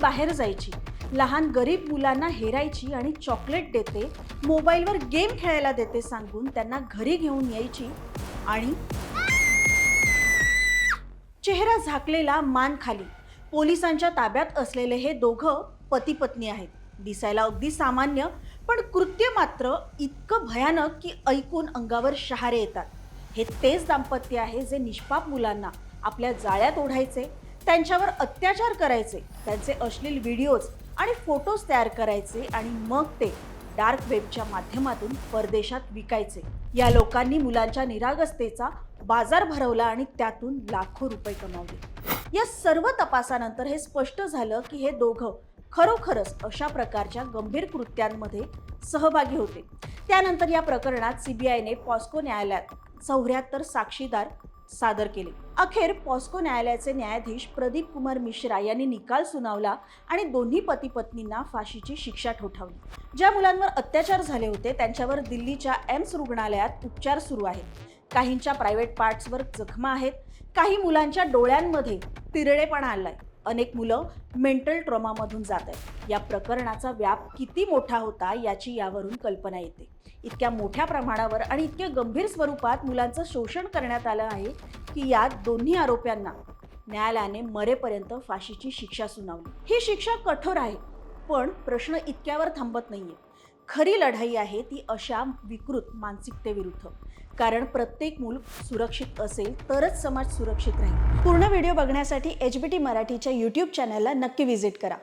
बाहेर जायची, लहान गरीब मुलांना हेरायची आणि चॉकलेट देते, मोबाईलवर गेम खेळायला देते सांगून त्यांना घरी घेऊन यायची आणि चेहरा झाकलेला, मान खाली. पोलिसांच्या ताब्यात असलेले हे दोघं पती पत्नी आहेत. दिसायला अगदी सामान्य, पण कृत्य मात्र इतकं भयानक की ऐकून अंगावर शहारे येतात. हे तेच दाम्पत्य आहे जे निष्पाप मुलांना आपल्या जाळ्यात ओढायचे, त्यांच्यावर अत्याचार करायचे, त्यांचे अश्लील व्हिडिओज आणि फोटोज तयार करायचे आणि मग ते डार्क वेबच्या माध्यमातून परदेशात विकायचे. या लोकांनी मुलांच्या निरागसतेचा बाजार भरवला आणि त्यातून लाखो रुपये कमावले. या सर्व तपासानंतर हे स्पष्ट झालं की हे दोघं खरोखरच अशा प्रकारच्या गंभीर कृत्यांमध्ये सहभागी होते. त्यानंतर या प्रकरणात सीबीआयने पॉस्को न्यायालयात 74 साक्षीदार सादर केले. अखेर पॉस्को न्यायालयाचे न्यायाधीश प्रदीप कुमार मिश्रा यांनी निकाल सुनावला आणि दोन्ही पती पत्नींना फाशीची शिक्षा ठोठावली. ज्या मुलांवर अत्याचार झाले होते त्यांच्यावर दिल्लीच्या एम्स रुग्णालयात उपचार सुरू आहेत. काहींच्या प्रायव्हेट पार्ट्सवर जखमा आहेत, काही मुलांच्या डोळ्यांमध्ये तिरडेपणा आलाय, अनेक मुलं मेंटल ट्रॉमामधून जात आहेत. या प्रकरणाचा व्याप किती मोठा होता याची यावरून कल्पना येते. इतक्या मोठ्या प्रमाणावर आणि इतक्या गंभीर स्वरूपात मुलांचं शोषण करण्यात आलं आहे की यात दोन्ही आरोप्यांना न्यायालयाने मरेपर्यंत फाशीची शिक्षा सुनावली. ही शिक्षा कठोर आहे, पण प्रश्न इतक्यावर थांबत नाहीये. खरी लढाई आहे ती अशा विकृत मानसिकतेविरुद्ध. कारण प्रत्येक मूल सुरक्षित असेल तरच समाज सुरक्षित राहील. पूर्ण व्हिडिओ बघण्यासाठी HBT मराठीच्या YouTube चॅनलला नक्की व्हिजिट करा.